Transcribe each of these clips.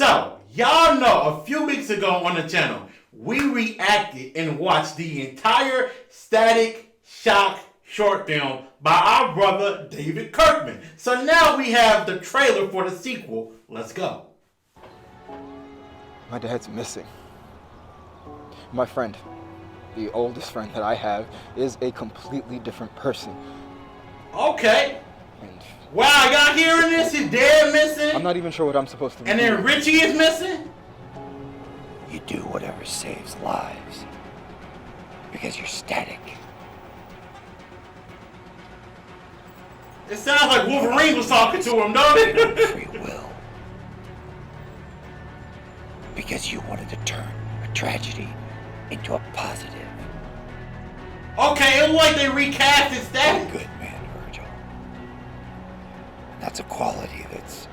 So, y'all know a few weeks ago on the channel, we reacted and watched the entire Static Shock short film by our brother David Kirkman. So now we have the trailer for the sequel. Let's go. My dad's missing. My friend, the oldest friend that I have, is a completely different person. Okay. And wow, y'all hearing this? His dad missing? I'm not even sure what I'm supposed to do. And then Richie is missing? You do whatever saves lives. Because you're static. It sounds like Wolverine was talking to him, don't it? Free will. Because you wanted to turn a tragedy into a positive. Okay, it looked like they recasted Static. You're a good man, Virgil. That's a quality that's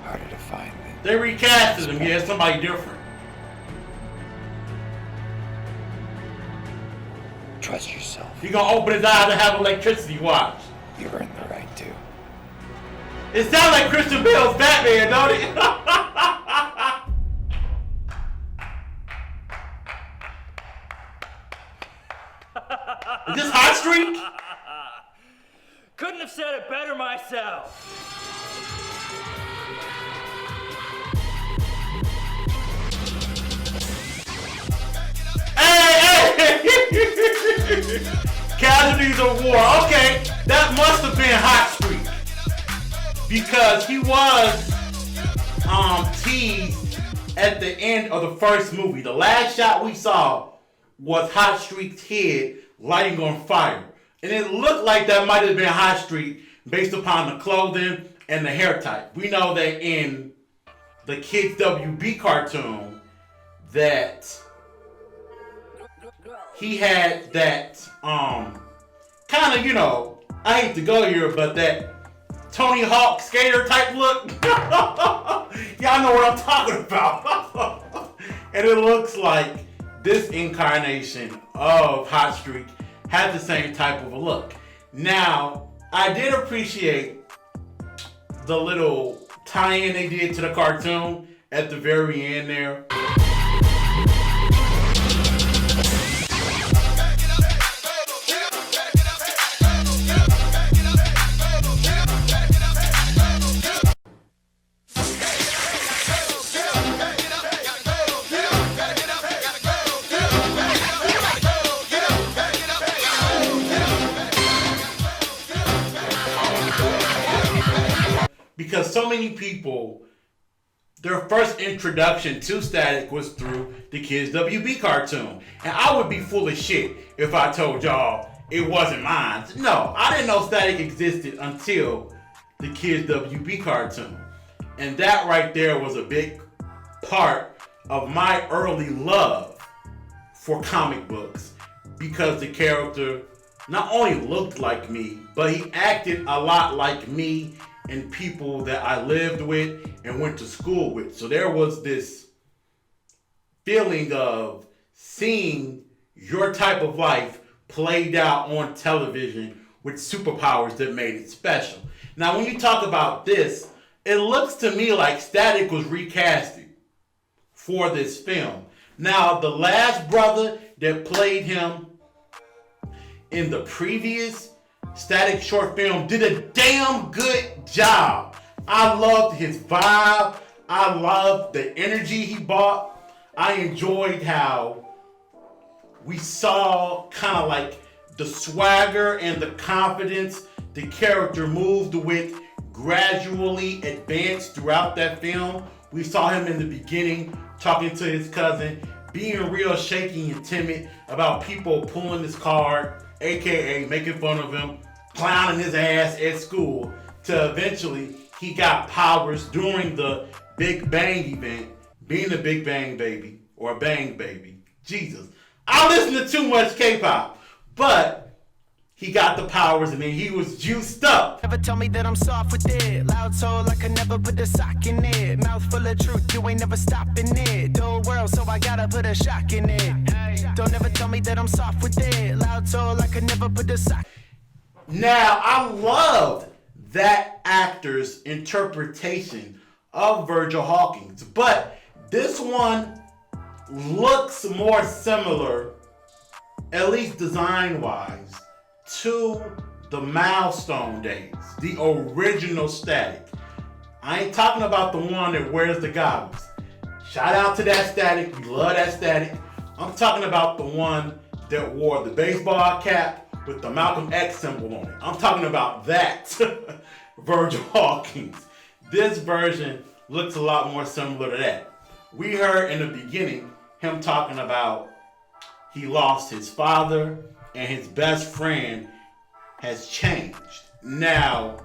harder to find than... They recasted him, yeah, somebody different. Trust yourself. He gonna open his eyes and have electricity, watch. You've earned the right to. It sounds like Christian Bale's Batman, don't it? Is this Hot Streak? Couldn't have said it better myself. Hey! Casualties of War. Okay, that must have been Hot Streak. Because he was teased at the end of the first movie. The last shot we saw was Hot Streak's head lighting on fire. And it looked like that might have been Hot Streak based upon the clothing and the hair type. We know that in the Kids WB cartoon that he had that kind of, you know, I hate to go here, but that Tony Hawk skater type look. Y'all know what I'm talking about. And it looks like this incarnation of Hot Streak had the same type of a look. Now, I did appreciate the little tie-in they did to the cartoon at the very end there. Because so many people, their first introduction to Static was through the Kids WB cartoon. And I would be full of shit if I told y'all it wasn't mine. No, I didn't know Static existed until the Kids WB cartoon. And that right there was a big part of my early love for comic books. Because the character not only looked like me, but he acted a lot like me and people that I lived with and went to school with. So there was this feeling of seeing your type of life played out on television with superpowers that made it special. Now, when you talk about this, it looks to me like Static was recasted for this film. Now, the last brother that played him in the previous Static short film did a damn good job. I loved his vibe. I loved the energy he brought. I enjoyed how we saw kind of like the swagger and the confidence the character moved with gradually advanced throughout that film. We saw him in the beginning talking to his cousin, being real shaky and timid about people pulling his card, aka making fun of him, clowning his ass at school, to eventually he got powers during the Big Bang event, being a Big Bang baby, or a Bang baby. Jesus. I listen to too much K-pop, but he got the powers and then he was juiced up. Never tell me that I'm soft with it. Loud soul, I could never put a sock in it. Mouth full of truth, you ain't never stopping it. The whole world, so I gotta put a shock in it. Don't ever tell me that I'm soft with it. Loud soul, I could never put a sock. Now, I loved that actor's interpretation of Virgil Hawkins. But this one looks more similar, at least design-wise, to the Milestone days, the original Static. I ain't talking about the one that wears the goggles. Shout out to that Static, we love that Static. I'm talking about the one that wore the baseball cap with the Malcolm X symbol on it. I'm talking about that Virgil Hawkins. This version looks a lot more similar to that. We heard in the beginning him talking about he lost his father and his best friend has changed. Now,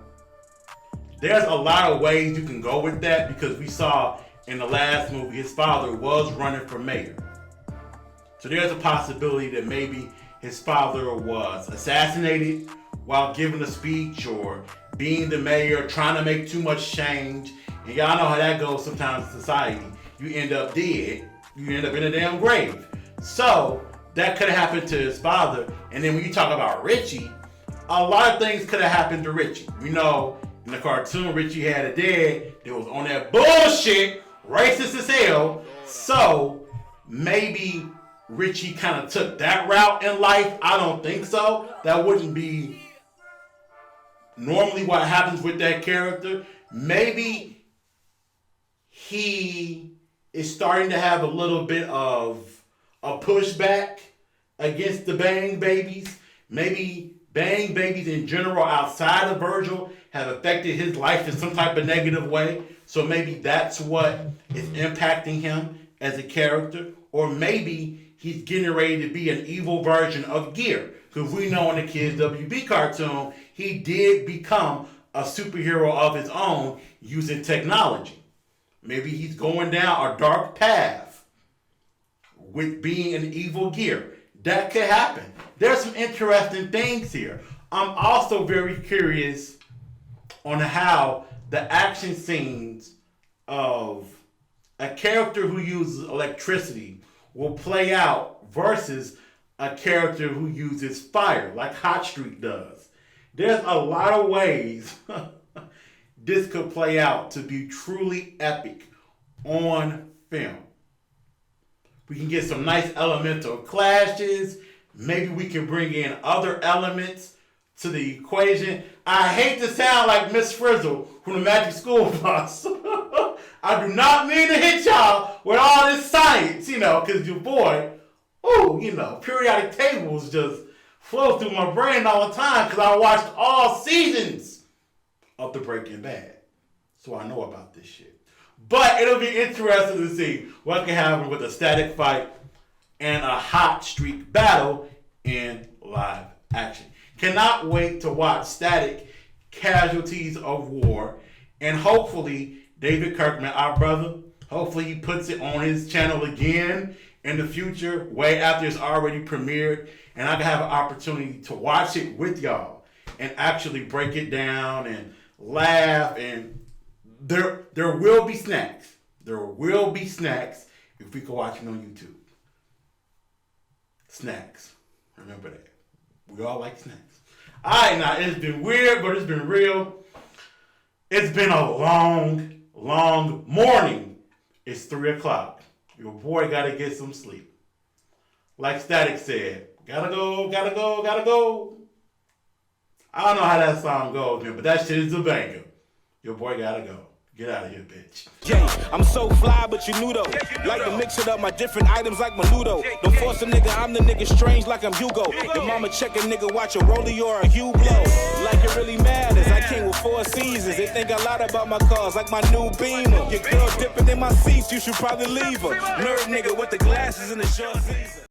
there's a lot of ways you can go with that because we saw in the last movie his father was running for mayor. So there's a possibility that maybe his father was assassinated while giving a speech or being the mayor, trying to make too much change. And y'all know how that goes sometimes in society. You end up dead. You end up in a damn grave. So that could have happened to his father. And then when you talk about Richie, a lot of things could have happened to Richie. You know, in the cartoon, Richie had a dad that was on that bullshit, racist as hell. So maybe Richie kind of took that route in life. I don't think so. That wouldn't be normally what happens with that character. Maybe he is starting to have a little bit of a pushback against the Bang Babies. Maybe Bang Babies in general outside of Virgil have affected his life in some type of negative way. So maybe that's what is impacting him as a character. Or maybe he's getting ready to be an evil version of Gear. Because we know in the Kids WB cartoon, he did become a superhero of his own using technology. Maybe he's going down a dark path with being an evil Gear. That could happen. There's some interesting things here. I'm also very curious on how the action scenes of a character who uses electricity will play out versus a character who uses fire, like Hot Streak does. There's a lot of ways this could play out to be truly epic on film. We can get some nice elemental clashes. Maybe we can bring in other elements to the equation. I hate to sound like Miss Frizzle from the Magic School Bus. I do not mean to hit y'all with all this science, because your boy, periodic tables just flow through my brain all the time because I watched all seasons of the Breaking Bad. So I know about this shit. But it'll be interesting to see what can happen with a static fight and a hot streak battle in live action. Cannot wait to watch Static Casualties of War. And hopefully, David Kirkman, our brother, hopefully he puts it on his channel again in the future, way after it's already premiered. And I can have an opportunity to watch it with y'all and actually break it down and laugh. And there will be snacks. There will be snacks if we can watch it on YouTube. Snacks. Remember that. We all like snacks. Alright, now it's been weird, but it's been real. It's been a long, long morning. It's 3 o'clock. Your boy gotta get some sleep. Like Static said, gotta go, gotta go, gotta go. I don't know how that song goes, man, but that shit is a banger. Your boy gotta go. Get out of here, bitch. Yeah, I'm so fly, but you knew though. Like to mix it up, my different items like Menudo. Don't force a nigga, I'm the nigga strange like I'm Hugo. Your mama check a nigga, watch a rollie or a Hugh blow. Like it really matters, I came with 4 seasons. They think a lot about my cars, like my new Beamer. Your girl dipping in my seats, you should probably leave her. Nerd nigga with the glasses and the short season.